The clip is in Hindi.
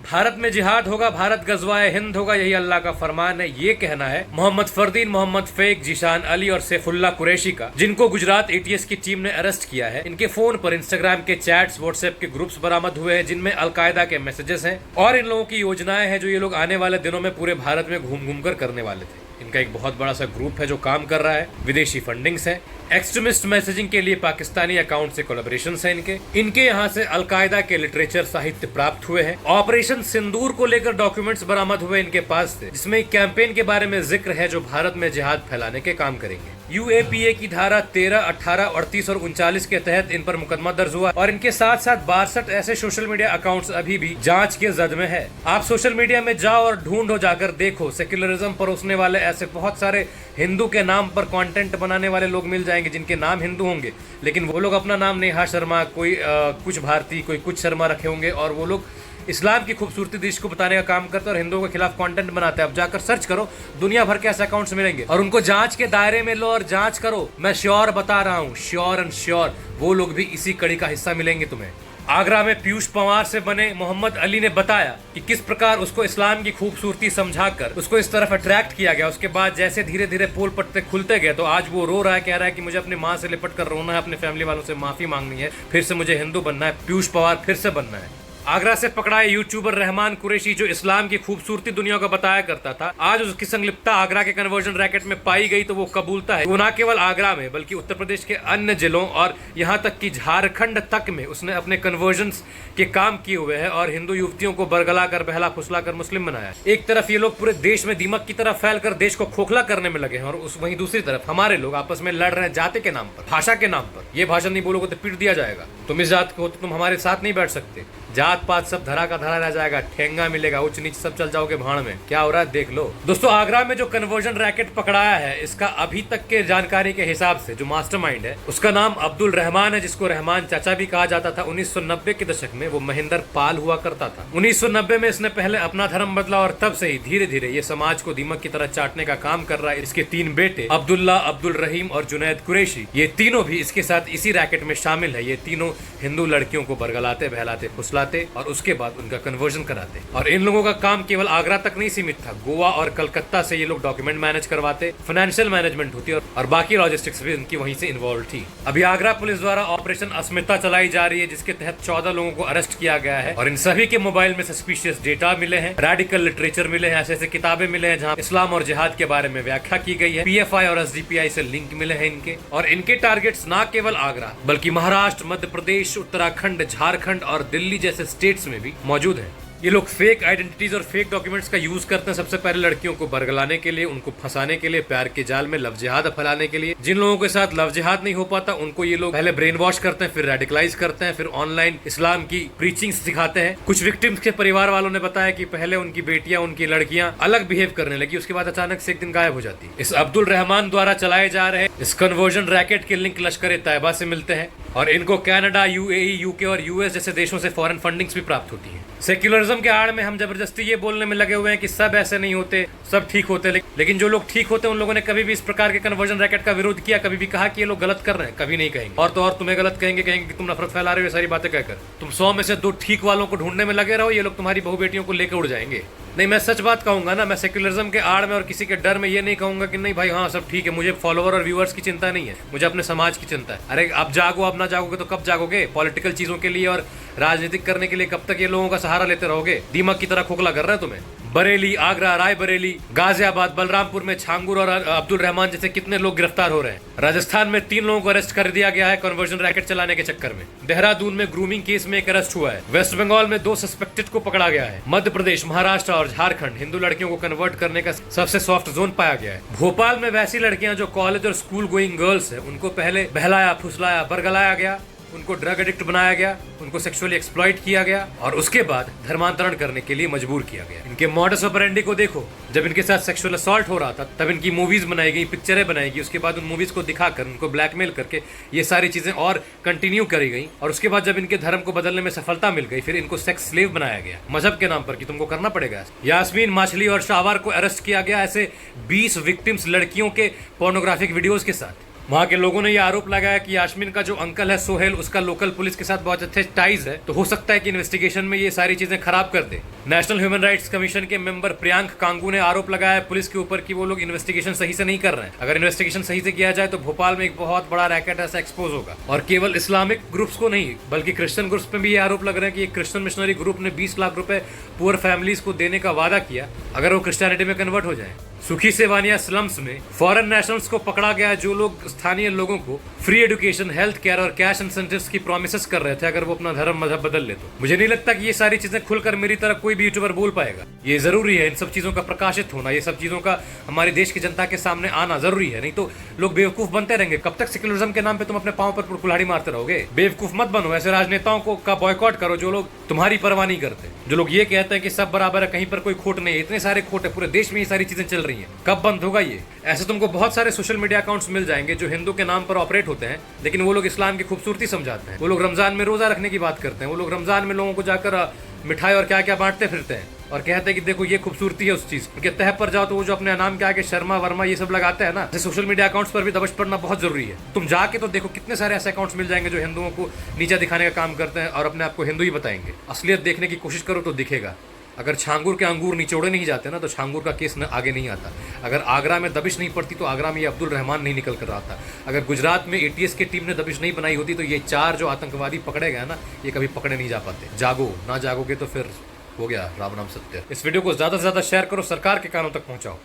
भारत में जिहाद होगा, भारत गजवाए हिंद होगा, यही अल्लाह का फरमान है। ये कहना है मोहम्मद फरदीन, मोहम्मद फेक, जीशान अली और सैफुल्लाह कुरैशी का, जिनको गुजरात एटीएस की टीम ने अरेस्ट किया है। इनके फोन पर इंस्टाग्राम के चैट्स, व्हाट्सएप के ग्रुप्स बरामद हुए हैं जिनमें अलकायदा के मैसेजेस हैं और इन लोगों की योजनाएं हैं जो ये लोग आने वाले दिनों में पूरे भारत में घूम घूम कर करने वाले थे। इनका एक बहुत बड़ा सा ग्रुप है जो काम कर रहा है, विदेशी फंडिंग्स है, एक्सट्रीमिस्ट मैसेजिंग के लिए पाकिस्तानी अकाउंट से कोलैबोरेशंस है इनके यहाँ से अलकायदा के लिटरेचर साहित्य प्राप्त हुए हैं। ऑपरेशन सिंदूर को लेकर डॉक्यूमेंट्स बरामद हुए इनके पास से, जिसमें एक कैंपेन के बारे में जिक्र है जो भारत में जिहाद फैलाने के काम करेंगे। यूएपीए की धारा 13, 18, 38 और 39 के तहत इन पर मुकदमा दर्ज हुआ और इनके साथ साथ 62 ऐसे सोशल मीडिया अकाउंट्स अभी भी जांच के जद में है। आप सोशल मीडिया में जाओ और ढूंढो, जाकर देखो, सेक्युलरिज्म परोसने वाले ऐसे बहुत सारे हिंदू के नाम पर कंटेंट बनाने वाले लोग मिल जाएंगे जिनके नाम हिंदू होंगे, लेकिन वो लोग अपना नाम नेहा शर्मा, कोई कुछ भारती, कोई कुछ शर्मा रखे होंगे और वो लोग इस्लाम की खूबसूरती देश को बताने का काम करते हैं और हिंदुओं के खिलाफ कंटेंट बनाते हैं। अब जाकर सर्च करो, दुनिया भर के ऐसे अकाउंट्स मिलेंगे और उनको जांच के दायरे में लो और जांच करो। मैं श्योर बता रहा हूँ, श्योर एंड श्योर, वो लोग भी इसी कड़ी का हिस्सा मिलेंगे तुम्हें। आगरा में पीयूष पंवार से बने मोहम्मद अली ने बताया कि किस प्रकार उसको इस्लाम की खूबसूरती समझाकर उसको इस तरफ अट्रैक्ट किया गया। उसके बाद जैसे धीरे धीरे पोल पट्टे खुलते गए तो आज वो रो रहा है, कह रहा है कि मुझे अपनी माँ से लिपट कर रोना है, अपने फैमिली वालों से माफी मांगनी है, फिर से मुझे हिंदू बनना है, पीयूष पंवार फिर से बनना है। आगरा से पकड़ा यूट्यूबर रहमान कुरैशी जो इस्लाम की खूबसूरती दुनिया को बताया करता था, आज उसकी संलिप्तता आगरा के कन्वर्जन रैकेट में पाई गई तो वो कबूलता है। वो न केवल आगरा में बल्कि उत्तर प्रदेश के अन्य जिलों और यहाँ तक कि झारखंड तक में उसने अपने कन्वर्जन के काम किए हुए हैं और हिंदू युवतियों को बरगला कर, बहला फुसला कर मुस्लिम बनाया। एक तरफ ये लोग पूरे देश में दीमक की तरफ फैल कर देश को खोखला करने में लगे हैं और वहीं दूसरी तरफ हमारे लोग आपस में लड़ रहे हैं जाति के नाम पर, भाषा के नाम पर। ये भाषा नहीं बोलोगे तो पीट दिया जाएगा, तुम इस जात के हो तो तुम हमारे साथ नहीं बैठ सकते, जात पात सब धरा का धरा रह जाएगा, ठेंगा मिलेगा, उच्च नीच सब चल जाओगे भाड़ में। क्या हो रहा है देख लो। दोस्तों, आगरा में जो कन्वर्जन रैकेट पकड़ाया है, इसका अभी तक के जानकारी के हिसाब से जो मास्टरमाइंड है उसका नाम अब्दुल रहमान है, जिसको रहमान चाचा भी कहा जाता था। 1990 के दशक में वो महेंद्र पाल हुआ करता था। 1990 में इसने पहले अपना धर्म बदला और तब से ही धीरे धीरे ये समाज को दीमक की तरह चाटने का काम कर रहा है। इसके 3 बेटे अब्दुल्ला, अब्दुल रहीम और जुनैद कुरैशी, ये तीनों भी इसके साथ इसी रैकेट में शामिल है। ये तीनों हिंदू लड़कियों को बरगलाते, बहलाते, फुसलाते और उसके बाद उनका कन्वर्जन कराते। और इन लोगों का काम केवल आगरा तक नहीं सीमित था, गोवा और कलकत्ता से ये लोग डॉक्यूमेंट मैनेज करवाते, फाइनेंशियल मैनेजमेंट होती और बाकी लॉजिस्टिक्स भी इनकी वहीं से इन्वॉल्व थी। अभी आगरा पुलिस द्वारा ऑपरेशन अस्मिता चलाई जा रही है, जिसके तहत 14 लोगों को अरेस्ट किया गया है और इन सभी के मोबाइल में सस्पिशियस डेटा मिले हैं, रेडिकल लिटरेचर मिले हैं, ऐसे किताबें मिले हैं जहाँ इस्लाम और जिहाद के बारे में व्याख्या की गई है। पीएफआई और एसडीपीआई से लिंक मिले हैं इनके, और इनके टारगेट्स न केवल आगरा बल्कि महाराष्ट्र, मध्य प्रदेश, उत्तराखंड, झारखंड और दिल्ली जैसे स्टेट्स में भी मौजूद है। ये लोग फेक आइडेंटिटीज और फेक डॉक्यूमेंट्स का यूज करते हैं सबसे पहले लड़कियों को बरगलाने के लिए, उनको फंसाने के लिए, प्यार के जाल में लव जिहाद फैलाने के लिए। जिन लोगों के साथ लव जिहाद नहीं हो पाता उनको ये लोग पहले ब्रेन वॉश करते हैं, फिर रेडिकलाइज करते हैं, फिर ऑनलाइन इस्लाम की प्रीचिंग सिखाते हैं। कुछ विक्टिम्स के परिवार वालों ने बताया कि पहले उनकी बेटियां, उनकी लड़कियां अलग बिहेव करने लगी, उसके बाद अचानक से एक दिन गायब हो जाती। इस अब्दुल रहमान द्वारा चलाए जा रहे इस कन्वर्जन रैकेट के लिंक लश्कर तैयबा से मिलते हैं और इनको कनाडा, यूएई, यूके और यूएस जैसे देशों से फॉरेन फंडिंग्स भी प्राप्त होती है। सेक्युलरिज्म के आड़ में हम जबरदस्ती ये बोलने में लगे हुए हैं कि सब ऐसे नहीं होते, सब ठीक होते, लेकिन जो लोग ठीक होते हैं उन लोगों ने कभी भी इस प्रकार के कन्वर्जन रैकेट का विरोध किया, कभी भी कहा कि ये लोग गलत कर रहे हैं? कभी नहीं कहेंगे। और तो और तुम्हें गलत कहेंगे कि तुम नफरत फैला रहे हो, ये सारी बातें कहकर। तुम 100 में से 2 ठीक वालों को ढूंढने में लगे रहो, ये लोग तुम्हारी बहु बेटियों को लेकर उड़ जाएंगे। नहीं, मैं सच बात कहूंगा ना, मैं सेक्युलरिज्म के आड़ में और किसी के डर में ये नहीं कहूंगा कि नहीं भाई हाँ सब ठीक है, मुझे फॉलोवर और व्यूअर्स की चिंता नहीं है, मुझे अपने समाज की चिंता है। अरे अब जागो, अब ना जागोगे तो कब जागोगे? पॉलिटिकल चीजों के लिए और राजनीतिक करने के लिए कब तक ये लोगों का सहारा लेते रहोगे? दीमक की तरह खोखला कर रहे हैं तुम्हें। बरेली, आगरा, रायबरेली, गाजियाबाद, बलरामपुर में छांगुर और अब्दुल रहमान जैसे कितने लोग गिरफ्तार हो रहे हैं। राजस्थान में 3 लोगों को अरेस्ट कर दिया गया है कन्वर्जन रैकेट चलाने के चक्कर में। देहरादून में ग्रूमिंग केस में एक अरेस्ट हुआ है। वेस्ट बंगाल में 2 सस्पेक्टेड को पकड़ा गया है। मध्य प्रदेश, महाराष्ट्र और झारखंड हिंदू लड़कियों को कन्वर्ट करने का सबसे सॉफ्ट जोन पाया गया है। भोपाल में वैसी लड़कियां जो कॉलेज और स्कूल गोइंग गर्ल्स है, उनको पहले बहलाया, फुसलाया, बरगलाया गया, उनको ड्रग एडिक्ट बनाया गया, उनको सेक्सुअली एक्सप्लॉइट किया गया और उसके बाद धर्मांतरण करने के लिए मजबूर किया गया। इनके मॉडस ऑपरेंडी को देखो, जब इनके साथ सेक्सुअल असॉल्ट हो रहा था तब इनकी मूवीज बनाई गई, पिक्चरें बनाई गई, उसके बाद उन मूवीज को दिखाकर उनको ब्लैकमेल करके ये सारी चीजें और कंटिन्यू करी गई और उसके बाद जब इनके धर्म को बदलने में सफलता मिल गई फिर इनको सेक्स स्लेव बनाया गया मजहब के नाम पर कि तुमको करना पड़ेगा। यास्मीन, माछली और शावर को अरेस्ट किया गया ऐसे 20 विक्टिम्स लड़कियों के पोर्नोग्राफिक वीडियोज के साथ। वहाँ के लोगों ने ये आरोप लगाया कि यास्मीन का जो अंकल है सोहेल, उसका लोकल पुलिस के साथ बहुत अच्छे टाइज है, तो हो सकता है कि इन्वेस्टिगेशन में ये सारी चीजें खराब कर दे। नेशनल ह्यूमन राइट्स कमीशन के मेंबर प्रियांक कांगू ने आरोप लगाया पुलिस के ऊपर कि वो लोग इन्वेस्टिगेशन सही से नहीं कर रहे हैं। अगर इन्वेस्टिगेशन सही से किया जाए तो भोपाल में एक बहुत बड़ा रैकेट ऐसा एक्सपोज होगा। और केवल इस्लामिक ग्रुप्स को नहीं बल्कि क्रिश्चियन ग्रुप्स पे भी ये आरोप लग रहे हैं कि एक क्रिश्चियन मिशनरी ग्रुप ने 20 लाख रुपए पुअर फैमिलीज को देने का वादा किया अगर वो क्रिश्चियनिटी में कन्वर्ट हो जाए। सुखी सेवानिया स्लम्स में फॉरेन नेशनल्स को पकड़ा गया जो लोग स्थानीय लोगों को फ्री एजुकेशन, हेल्थ केयर और कैश इंसेंटिव्स की प्रोमिसेस कर रहे थे अगर वो अपना धर्म मजहब बदल ले। तो मुझे नहीं लगता कि ये सारी चीजें खुलकर मेरी तरह कोई भी यूट्यूबर बोल पाएगा। ये जरूरी है इन सब चीजों का प्रकाशित होना, ये सब चीजों का हमारे देश की जनता के सामने आना जरूरी है, नहीं तो लोग बेवकूफ बनते रहेंगे। कब तक सेक्युलरिज्म के नाम पे तुम अपने पांव पर कुल्हाड़ी मारते रहोगे? बेवकूफ मत बनो, ऐसे राजनेताओं को का बॉयकॉट करो जो लोग तुम्हारी परवाह नहीं करते, जो लोग ये कहते हैं कि सब बराबर है, कहीं पर कोई खोट नहीं है। इतने सारे खोट है, पूरे देश में ये सारी चीजें चल रही हैं, कब बंद होगा ये? ऐसे तुमको बहुत सारे सोशल मीडिया अकाउंट्स मिल जाएंगे जो हिंदू के नाम पर ऑपरेट होते हैं, लेकिन वो लोग इस्लाम की खूबसूरती समझाते हैं। वो लोग रमजान में रोजा रखने की बात करते हैं, वो लोग रमजान में लोगों को जाकर मिठाई और क्या क्या बांटते फिरते हैं और कहते हैं कि देखो ये खूबसूरती है उस चीज। उनके तह पर जाओ तो वो जो अपने नाम के आगे शर्मा वर्मा ये सब लगाते हैं ना, सोशल मीडिया अकाउंट्स पर भी दबश पड़ना बहुत जरूरी है। तुम जाके तो देखो कितने सारे ऐसे अकाउंट्स मिल जाएंगे जो हिंदुओं को नीचा दिखाने का काम करते हैं और अपने आप को हिंदू ही बताएंगे। असलियत देखने की कोशिश करो तो दिखेगा। अगर छांगुर के अंगूर निचोड़े नहीं जाते ना तो छांगुर का केस आगे नहीं आता। अगर आगरा में दबिश नहीं पड़ती तो आगरा में ये अब्दुल रहमान नहीं निकल कर आता। अगर गुजरात में एटीएस की टीम ने दबिश नहीं बनाई होती तो ये 4 जो आतंकवादी पकड़े गए ना, ये कभी पकड़े नहीं जा पाते। जागो, ना जागोगे तो फिर हो गया राम नाम सत्य। इस वीडियो को ज्यादा से ज्यादा शेयर करो, सरकार के कानों तक पहुंचाओ।